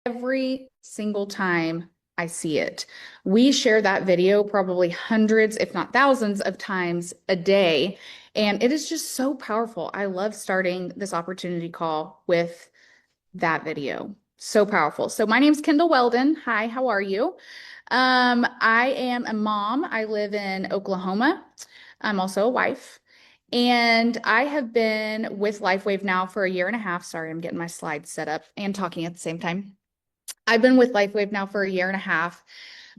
every single time I see it. We share that video probably hundreds, if not thousands of times a day. And it is just so powerful. I love starting this opportunity call with that video. So powerful. So my name's Kendall Weldon. Hi, how are you? I am a mom. I live in Oklahoma. I'm also a wife. And I have been with LifeWave now for a year and a half. Sorry, I'm getting my slides set up and talking at the same time. I've been with LifeWave now for a year and a half.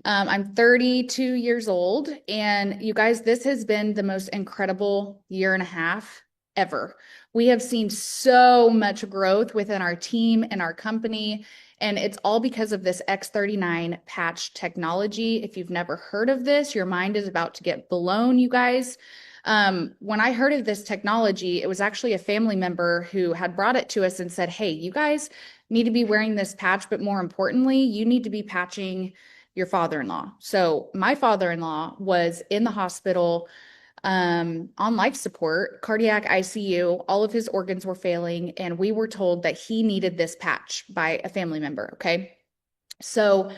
I'm 32 years old, and you guys, this has been the most incredible year and a half ever. We have seen so much growth within our team and our company, and it's all because of this X39 patch technology. If you've never heard of this, your mind is about to get blown, you guys. When I heard of this technology, it was actually a family member who had brought it to us and said, "Hey, you guys need to be wearing this patch, but more importantly, you need to be patching your father-in-law." So my father-in-law was in the hospital on life support, cardiac ICU. All of his organs were failing, and we were told that he needed this patch by a family member. Okay. So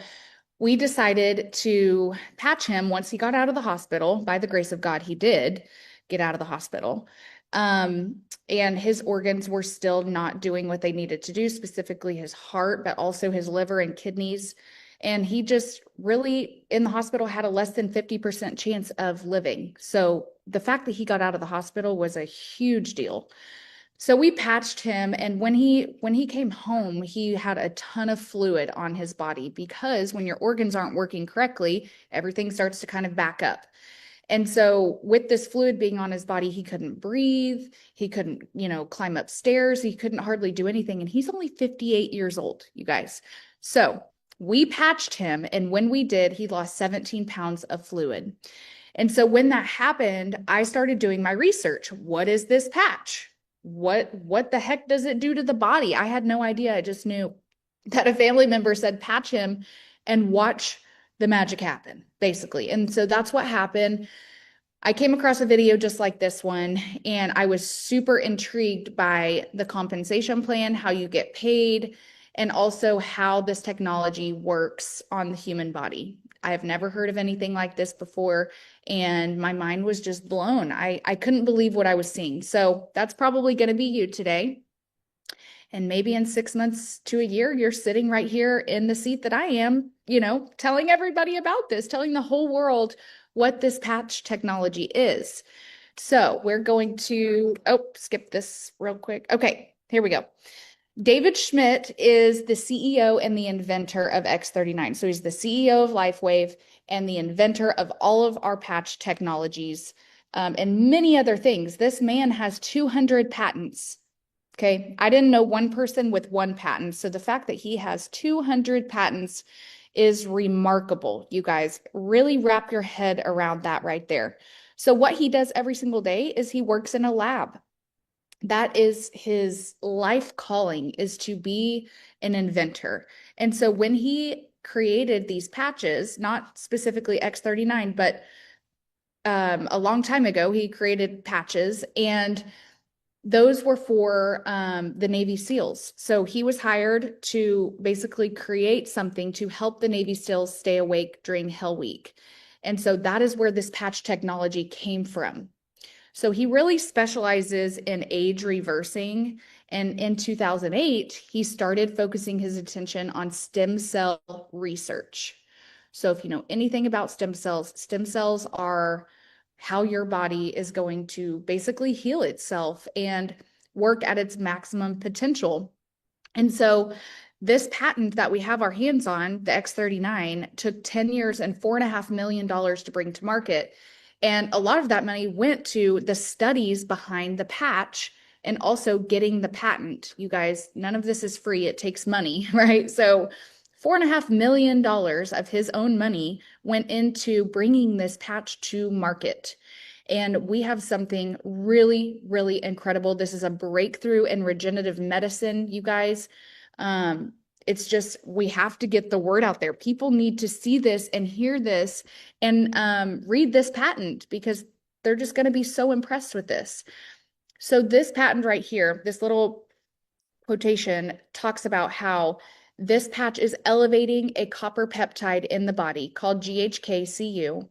we decided to patch him once he got out of the hospital. By the grace of God, he did get out of the hospital. And his organs were still not doing what they needed to do, specifically his heart, but also his liver and kidneys. And he just really in the hospital had a less than 50% chance of living. So the fact that he got out of the hospital was a huge deal. So we patched him, and when he came home, he had a ton of fluid on his body because when your organs aren't working correctly, everything starts to kind of back up. And so with this fluid being on his body, he couldn't breathe, he couldn't, climb upstairs, he couldn't hardly do anything, and he's only 58 years old, you guys. So we patched him, and when we did, he lost 17 pounds of fluid. And so when that happened, I started doing my research. What is this patch? What the heck does it do to the body? I had no idea. I just knew that a family member said patch him and watch the magic happen, basically. And so that's what happened. I came across a video just like this one, and I was super intrigued by the compensation plan, how you get paid, and also how this technology works on the human body. I have never heard of anything like this before, and my mind was just blown. I couldn't believe what I was seeing. So that's probably going to be you today. And maybe in 6 months to a year, you're sitting right here in the seat that I am, telling everybody about this, telling the whole world what this patch technology is. So we're going to, skip this real quick. Okay, here we go. David Schmidt is the CEO and the inventor of X39. So he's the CEO of LifeWave and the inventor of all of our patch technologies, and many other things. This man has 200 patents. Okay, I didn't know one person with one patent. So the fact that he has 200 patents is remarkable. You guys really wrap your head around that right there. So what he does every single day is he works in a lab. That is his life calling, is to be an inventor. And so when he created these patches, not specifically X39, but a long time ago, he created patches, and those were for the Navy SEALs. So he was hired to basically create something to help the Navy SEALs stay awake during Hell Week. And so that is where this patch technology came from. So he really specializes in age reversing. And in 2008, he started focusing his attention on stem cell research. So if you know anything about stem cells are how your body is going to basically heal itself and work at its maximum potential. And so this patent that we have our hands on, the X39, took 10 years and $4.5 million to bring to market. And a lot of that money went to the studies behind the patch and also getting the patent. You guys, none of this is free. It takes money, right? So $4.5 million of his own money went into bringing this patch to market. And we have something really, really incredible. This is a breakthrough in regenerative medicine, you guys. It's just, we have to get the word out there. People need to see this and hear this and read this patent because they're just going to be so impressed with this. So this patent right here, this little quotation talks about how This patch is elevating a copper peptide in the body called GHK-Cu.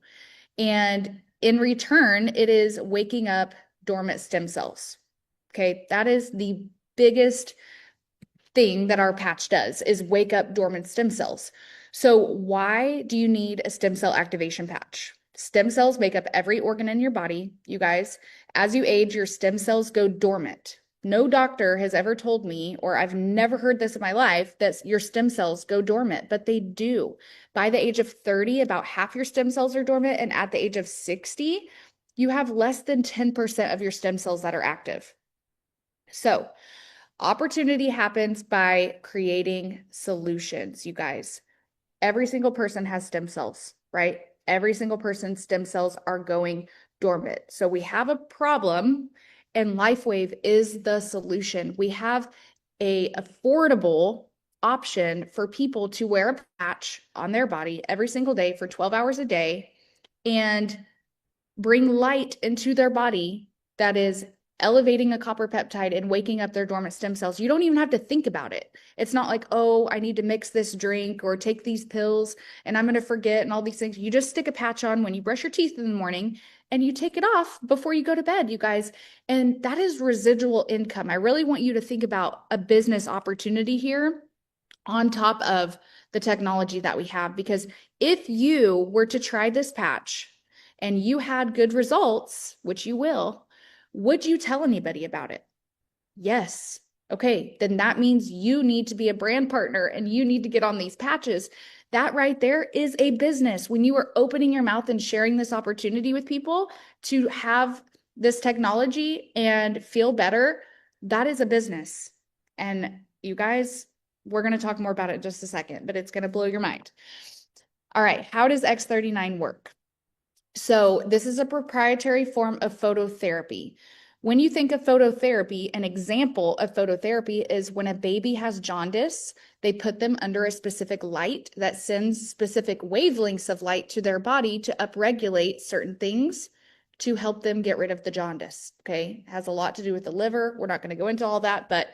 And in return, it is waking up dormant stem cells. Okay, that is the biggest thing that our patch does is wake up dormant stem cells. So why do you need a stem cell activation patch? Stem cells make up every organ in your body, you guys. As you age, your stem cells go dormant. No doctor has ever told me, or I've never heard this in my life, that your stem cells go dormant, but they do. By the age of 30, about half your stem cells are dormant, and at the age of 60, you have less than 10% of your stem cells that are active. So, opportunity happens by creating solutions, you guys. Every single person has stem cells, right? Every single person's stem cells are going dormant. So we have a problem, and LifeWave is the solution. We have a affordable option for people to wear a patch on their body every single day for 12 hours a day and bring light into their body that is elevating a copper peptide and waking up their dormant stem cells. You don't even have to think about it. It's not like, oh, I need to mix this drink or take these pills and I'm going to forget and all these things. You just stick a patch on when you brush your teeth in the morning and you take it off before you go to bed, you guys. And that is residual income. I really want you to think about a business opportunity here on top of the technology that we have, because if you were to try this patch and you had good results, which you will, would you tell anybody about it? Yes. Okay, then that means you need to be a brand partner and you need to get on these patches. That right there is a business. When you are opening your mouth and sharing this opportunity with people to have this technology and feel better, that is a business. And you guys, we're going to talk more about it in just a second, but it's going to blow your mind. All right, how does X39 work? So this is a proprietary form of phototherapy. When you think of phototherapy, an example of phototherapy is when a baby has jaundice, they put them under a specific light that sends specific wavelengths of light to their body to upregulate certain things to help them get rid of the jaundice. Okay, it has a lot to do with the liver. We're not going to go into all that, but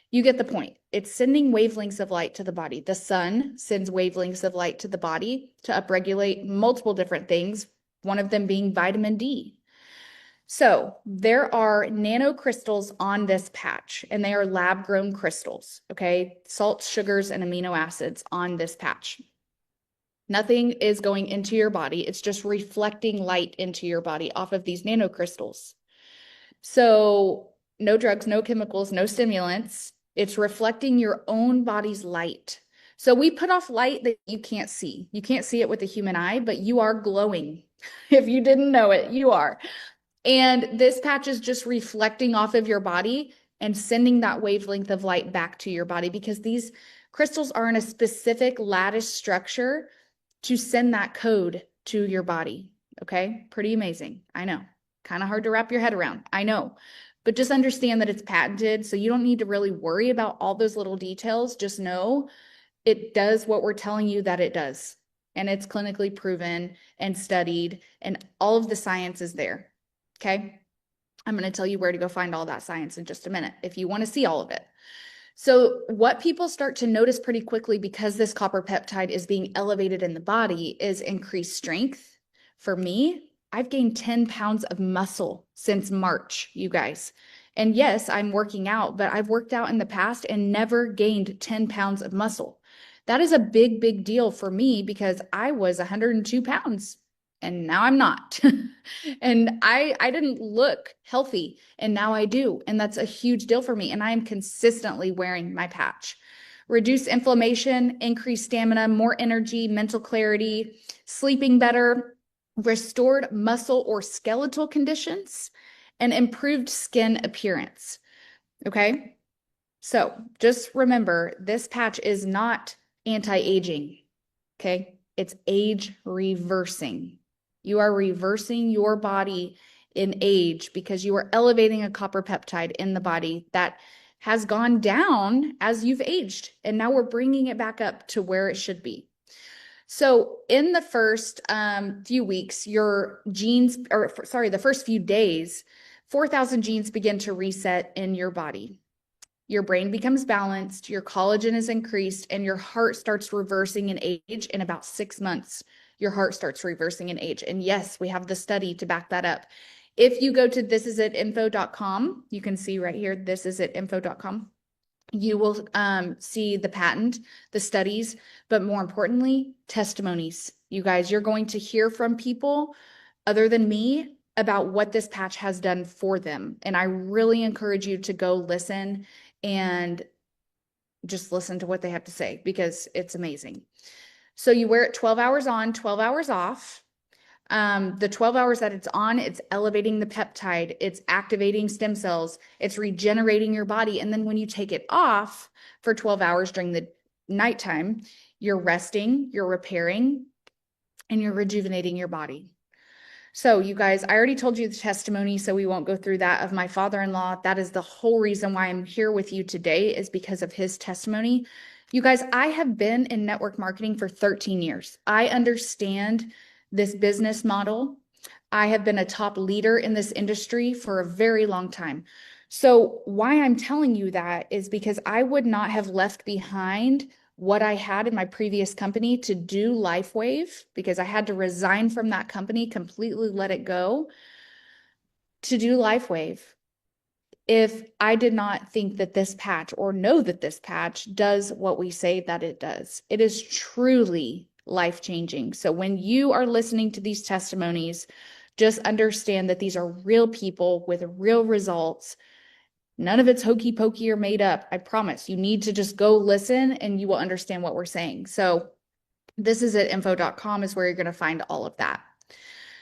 you get the point. It's sending wavelengths of light to the body. The sun sends wavelengths of light to the body to upregulate multiple different things, one of them being vitamin D. So there are nanocrystals on this patch, and they are lab-grown crystals, okay? Salts, sugars, and amino acids on this patch. Nothing is going into your body. It's just reflecting light into your body off of these nanocrystals. So no drugs, no chemicals, no stimulants. It's reflecting your own body's light. So we put off light that you can't see. You can't see it with the human eye, but you are glowing. If you didn't know it, you are. And this patch is just reflecting off of your body and sending that wavelength of light back to your body, because these crystals are in a specific lattice structure to send that code to your body. Okay, pretty amazing. I know, kind of hard to wrap your head around. I know, but just understand that it's patented. So you don't need to really worry about all those little details. Just know it does what we're telling you that it does. And it's clinically proven and studied, and all of the science is there. Okay. I'm going to tell you where to go find all that science in just a minute if you want to see all of it. So what people start to notice pretty quickly, because this copper peptide is being elevated in the body, is increased strength. For me, I've gained 10 pounds of muscle since March, you guys. And yes, I'm working out, but I've worked out in the past and never gained 10 pounds of muscle. That is a big, big deal for me, because I was 102 pounds and now I'm not. And I didn't look healthy, and now I do. And that's a huge deal for me. And I am consistently wearing my patch. Reduce inflammation, increase stamina, more energy, mental clarity, sleeping better, restored muscle or skeletal conditions, and improved skin appearance. Okay. So just remember, this patch is not anti-aging. Okay. It's age reversing. You are reversing your body in age because you are elevating a copper peptide in the body that has gone down as you've aged. And now we're bringing it back up to where it should be. So in the first few weeks, your genes, or sorry, the first few days, 4,000 genes begin to reset in your body. your brain becomes balanced, your collagen is increased, and your heart starts reversing in age in about 6 months. Your heart starts reversing in age. And yes, we have the study to back that up. If you go to thisitsitinfo.com, you can see right here, thisitsitinfo.com. You will see the patent, the studies, but more importantly, testimonies. You guys, you're going to hear from people other than me about what this patch has done for them. And I really encourage you to go listen and just listen to what they have to say because it's amazing. So you wear it 12 hours on, 12 hours off. The 12 hours that it's on, it's elevating the peptide, it's activating stem cells, it's regenerating your body. And then when you take it off for 12 hours during the nighttime, you're resting, you're repairing, and you're rejuvenating your body. So you guys, I already told you the testimony, so we won't go through that of my father-in-law. That is the whole reason why I'm here with you today is because of his testimony. You guys, I have been in network marketing for 13 years. I understand this business model. I have been a top leader in this industry for a very long time. So why I'm telling you that is because I would not have left behind what I had in my previous company to do LifeWave because I had to resign from that company, completely let it go to do LifeWave. If I did not think that this patch or know that this patch does what we say that it does, it is truly life-changing. So when you are listening to these testimonies, just understand that these are real people with real results. None of it's hokey pokey or made up. I promise. You need to just go listen and you will understand what we're saying. So thisitsitinfo.com is where you're going to find all of that.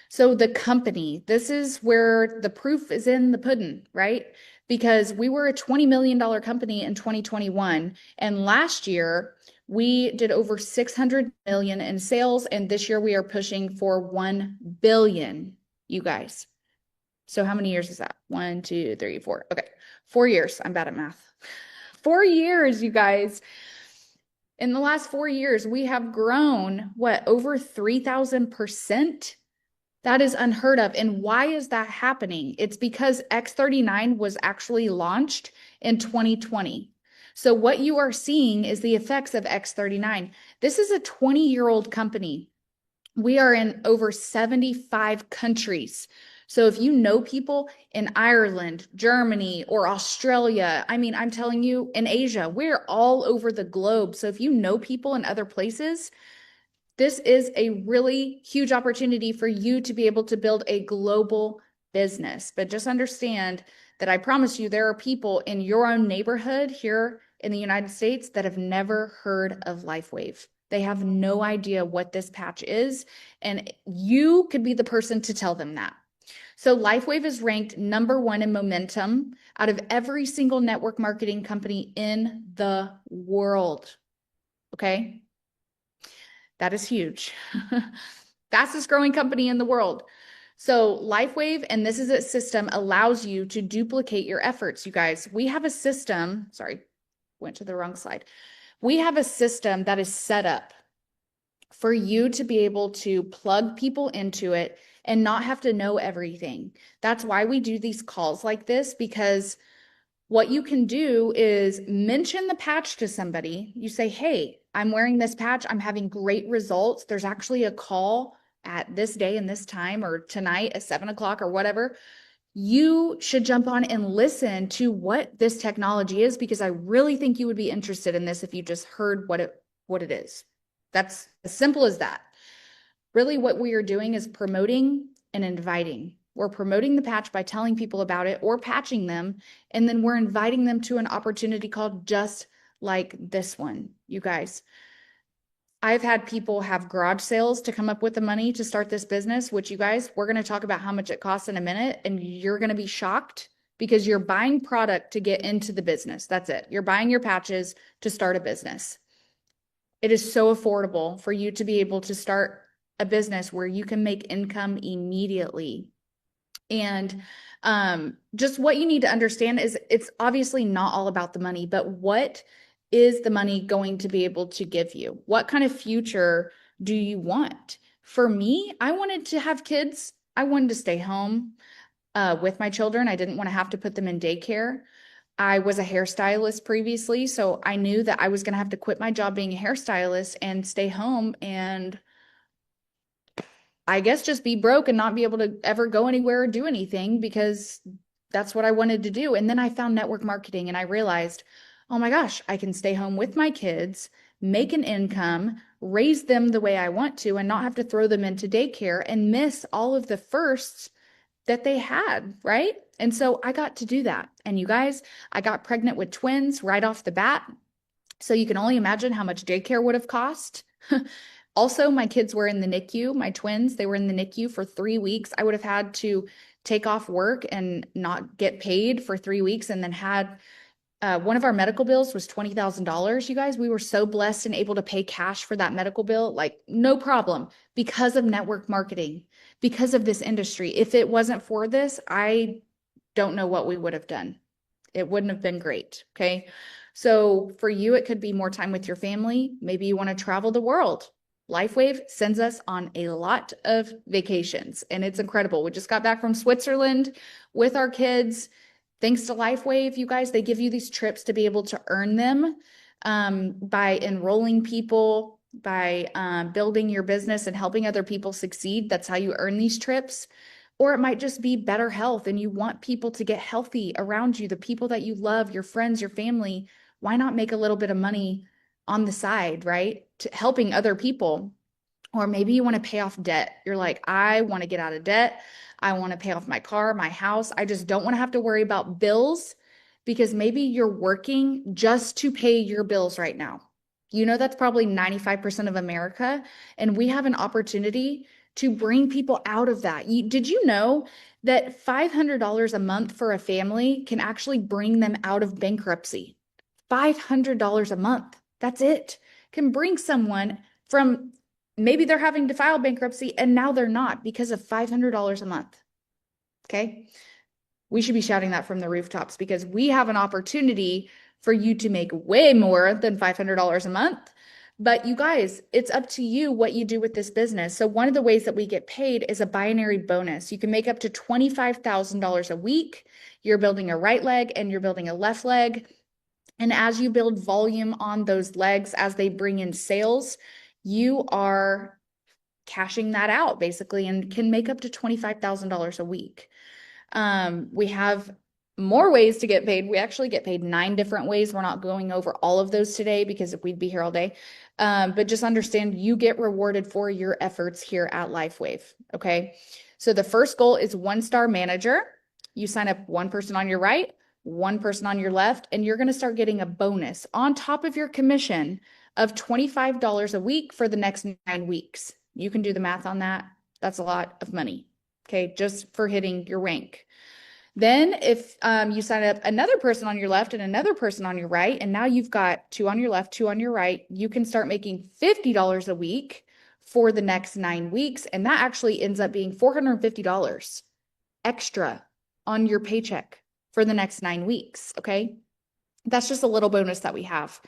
So the company, this is where the proof is in the pudding, right? Because we were a $20 million company in 2021. And last year we did over 600 million in sales. And this year we are pushing for 1 billion, you guys. So how many years is that? 1, 2, 3, 4. Okay. 4 years. I'm bad at math. 4 years, you guys. In the last 4 years, we have grown, what, over 3,000%? That is unheard of. And why is that happening? It's because X39 was actually launched in 2020. So what you are seeing is the effects of X39. This is a 20-year-old company. We are in over 75 countries. So if you know people in Ireland, Germany, or Australia, I mean, I'm telling you, in Asia, we're all over the globe. So if you know people in other places, this is a really huge opportunity for you to be able to build a global business. But just understand that I promise you, there are people in your own neighborhood here in the United States that have never heard of LifeWave. They have no idea what this patch is, and you could be the person to tell them that. So LifeWave is ranked #1 in momentum out of every single network marketing company in the world. Okay? That is huge. Fastest growing company in the world. So LifeWave and This Is It system allows you to duplicate your efforts, you guys. We have a system, sorry, went to the wrong slide. We have a system that is set up for you to be able to plug people into it and not have to know everything. That's why we do these calls like this, because what you can do is mention the patch to somebody. You say, hey, I'm wearing this patch. I'm having great results. There's actually a call at this day and this time, or tonight at 7 o'clock or whatever. You should jump on and listen to what this technology is, because I really think you would be interested in this if you just heard what it is. That's as simple as that. Really what we are doing is promoting and inviting. We're promoting the patch by telling people about it or patching them, and then we're inviting them to an opportunity called Just Like This One. You guys, I've had people have garage sales to come up with the money to start this business, which, you guys, we're going to talk about how much it costs in a minute, and you're going to be shocked because you're buying product to get into the business. That's it. You're buying your patches to start a business. It is so affordable for you to be able to start a business where you can make income immediately. And just what you need to understand is it's obviously not all about the money, but what is the money going to be able to give you? What kind of future do you want? For me, I wanted to have kids. I wanted to stay home with my children. I didn't want to have to put them in daycare. I was a hairstylist previously, so I knew that I was going to have to quit my job being a hairstylist and stay home and I guess just be broke and not be able to ever go anywhere or do anything because that's what I wanted to do. And then I found network marketing and I realized, oh my gosh, I can stay home with my kids, make an income, raise them the way I want to, and not have to throw them into daycare and miss all of the firsts that they had, right? And so I got to do that. And you guys, I got pregnant with twins right off the bat. So you can only imagine how much daycare would have cost. Also, my kids were in the NICU, my twins, they were in the NICU for 3 weeks. I would have had to take off work and not get paid for 3 weeks and then had one of our medical bills was $20,000. You guys, we were so blessed and able to pay cash for that medical bill, like no problem, because of network marketing, because of this industry. If it wasn't for this, I don't know what we would have done. It wouldn't have been great. Okay. So for you, it could be more time with your family. Maybe you want to travel the world. LifeWave sends us on a lot of vacations and it's incredible. We just got back from Switzerland with our kids. Thanks to LifeWave, you guys, they give you these trips to be able to earn them by enrolling people, by building your business and helping other people succeed. That's how you earn these trips. Or it might just be better health and you want people to get healthy around you, the people that you love, your friends, your family. Why not make a little bit of money on the side, right? To helping other people. Or maybe you want to pay off debt. You're like, I want to get out of debt. I want to pay off my car, my house. I just don't want to have to worry about bills because maybe you're working just to pay your bills right now. You know, that's probably 95% of America. And we have an opportunity to bring people out of that. Did you know that $500 a month for a family can actually bring them out of bankruptcy? $500 a month. That's it. Can bring someone from maybe they're having to file bankruptcy and now they're not because of $500 a month. Okay. We should be shouting that from the rooftops because we have an opportunity for you to make way more than $500 a month. But you guys, it's up to you what you do with this business. So one of the ways that we get paid is a binary bonus. You can make up to $25,000 a week. You're building a right leg and you're building a left leg. And as you build volume on those legs, as they bring in sales, you are cashing that out basically and can make up to $25,000 a week. We have more ways to get paid. We actually get paid 9 different ways. We're not going over all of those today because we'd be here all day. But just understand you get rewarded for your efforts here at LifeWave. Okay. So the first goal is 1-star manager. You sign up one person on your right, one person on your left, and you're going to start getting a bonus on top of your commission of $25 a week for the next 9 weeks. You can do the math on that. That's a lot of money. Okay. Just for hitting your rank. Then if you sign up another person on your left and another person on your right, and now you've got 2 on your left, 2 on your right, you can start making $50 a week for the next 9 weeks. And that actually ends up being $450 extra on your paycheck for the next 9 weeks. Okay. That's just a little bonus that we have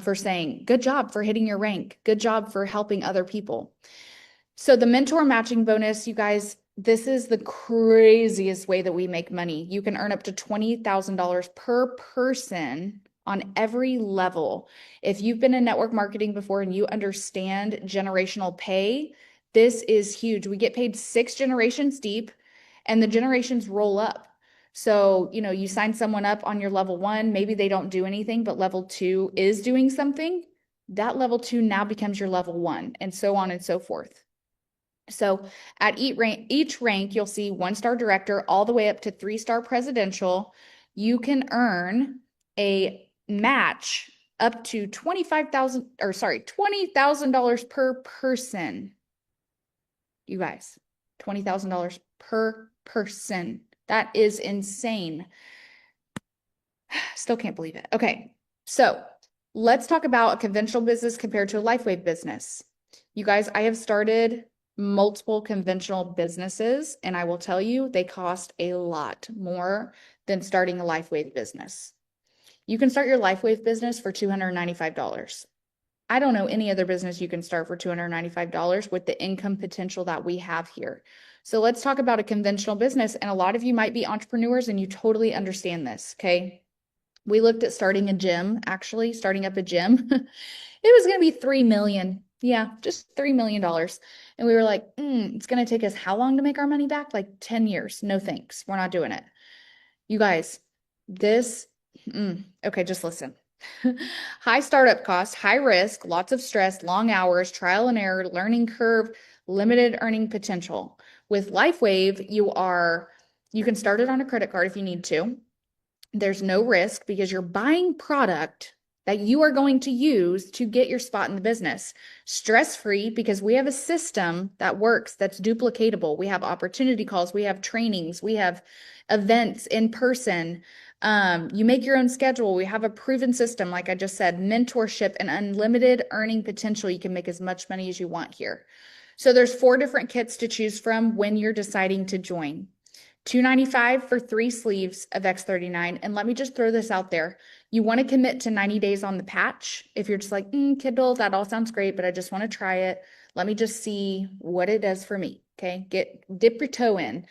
for saying, good job for hitting your rank. Good job for helping other people. So the mentor matching bonus, you guys, this is the craziest way that we make money. You can earn up to $20,000 per person on every level. If you've been in network marketing before and you understand generational pay, this is huge. We get paid 6 generations deep and the generations roll up. So, you know, you sign someone up on your level 1, maybe they don't do anything, but level 2 is doing something. That level 2 now becomes your level 1 and so on and so forth. So at each rank, you'll see 1-star director all the way up to 3-star presidential. You can earn a match up to $20,000 per person. You guys, $20,000 per person. That is insane. Still can't believe it. Okay. So let's talk about a conventional business compared to a LifeWave business. You guys, I have started multiple conventional businesses, and I will tell you they cost a lot more than starting a LifeWave business. You can start your LifeWave business for $295. I don't know any other business you can start for $295 with the income potential that we have here. So let's talk about a conventional business, and a lot of you might be entrepreneurs and you totally understand this, okay? We looked at starting a gym, actually starting up a gym. It was going to be 3 million. Yeah, just $3 million. And we were like, it's going to take us how long to make our money back? Like 10 years. No thanks. We're not doing it. You guys, this, okay, just listen. High startup cost, high risk, lots of stress, long hours, trial and error, learning curve, limited earning potential. With LifeWave, you can start it on a credit card if you need to. There's no risk because you're buying product that you are going to use to get your spot in the business. Stress-free because we have a system that works, that's duplicatable. We have opportunity calls, we have trainings, we have events in person. You make your own schedule. We have a proven system, like I just said, mentorship and unlimited earning potential. You can make as much money as you want here. So there's 4 different kits to choose from when you're deciding to join. $295 for 3 sleeves of X39. And let me just throw this out there. You want to commit to 90 days on the patch. If you're just like, Kindle, that all sounds great, but I just want to try it. Let me just see what it does for me. Okay. Dip your toe in.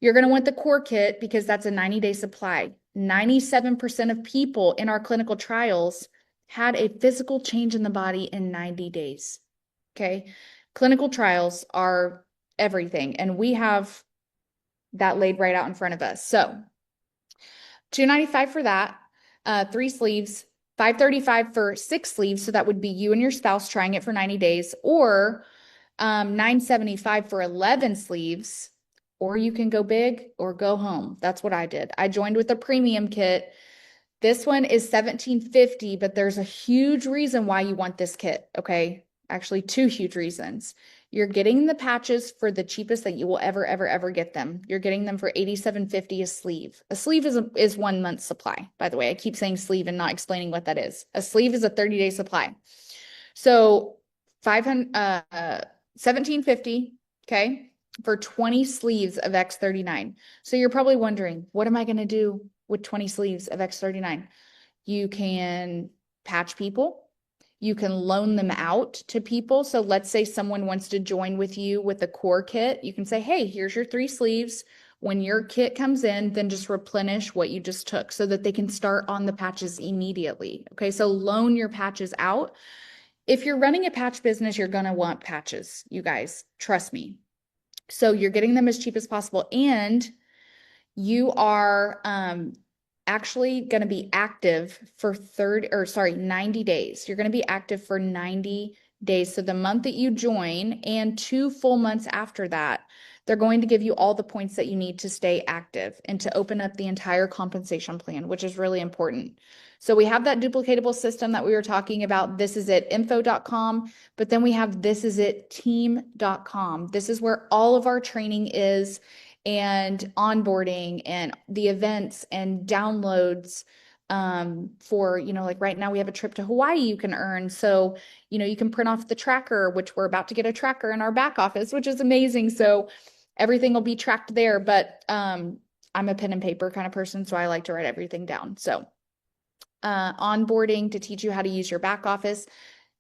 You're going to want the core kit because that's a 90-day supply. 97% of people in our clinical trials had a physical change in the body in 90 days. Okay. Clinical trials are everything. And we have that laid right out in front of us. So $295 for that, 3 sleeves, $535 for 6 sleeves. So that would be you and your spouse trying it for 90 days, or $975 for 11 sleeves, or you can go big or go home. That's what I did. I joined with a premium kit. This one is $1,750, but there's a huge reason why you want this kit. Okay. Actually, 2 huge reasons. You're getting the patches for the cheapest that you will ever get them. You're getting them for $87.50 a sleeve. A sleeve is 1 month's supply, by the way. I keep saying sleeve and not explaining what that is. A sleeve is a 30-day supply. So $17.50, okay, for 20 sleeves of X39. So you're probably wondering, what am I going to do with 20 sleeves of X39? You can patch people. You can loan them out to people. So let's say someone wants to join with you with a core kit. You can say, hey, here's your 3 sleeves. When your kit comes in, then just replenish what you just took so that they can start on the patches immediately. Okay, so loan your patches out. If you're running a patch business, you're going to want patches, you guys. Trust me. So you're getting them as cheap as possible. And you are actually going to be active for 90 days. You're going to be active for 90 days. So the month that you join and 2 full months after that, they're going to give you all the points that you need to stay active and to open up the entire compensation plan, which is really important. So we have that duplicatable system that we were talking about. This is it, info.com, but then we have this is it, team.com. This is where all of our training is, and onboarding and the events and downloads for, like right now we have a trip to Hawaii you can earn. So, you can print off the tracker, which we're about to get a tracker in our back office, which is amazing. So everything will be tracked there, but I'm a pen and paper kind of person, so I like to write everything down. So onboarding to teach you how to use your back office.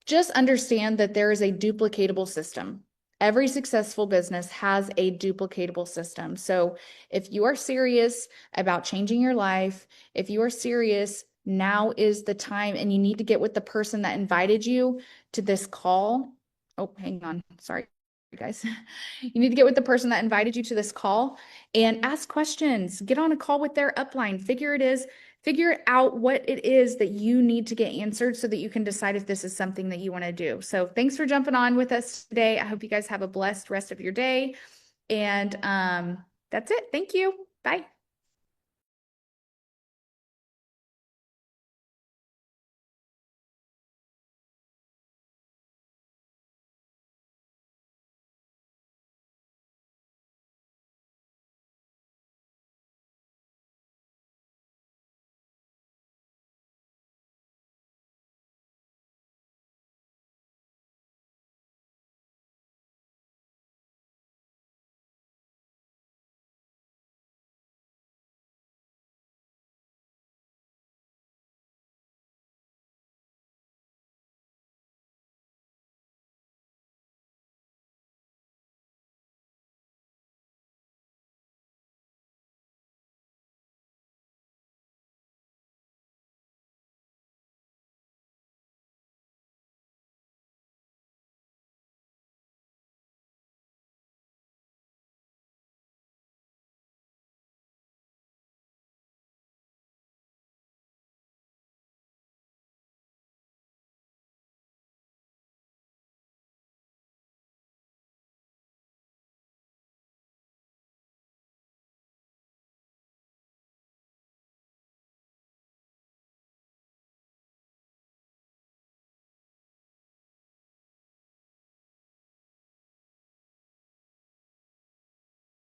Just understand that there is a duplicatable system. Every successful business has a duplicatable system. So if you are serious about changing your life, if you are serious, now is the time, and you need to get with the person that invited you to this call. Oh, hang on. Sorry, guys. You need to get with the person that invited you to this call and ask questions. Get on a call with their upline. Figure out what it is that you need to get answered so that you can decide if this is something that you want to do. So thanks for jumping on with us today. I hope you guys have a blessed rest of your day. And that's it. Thank you. Bye.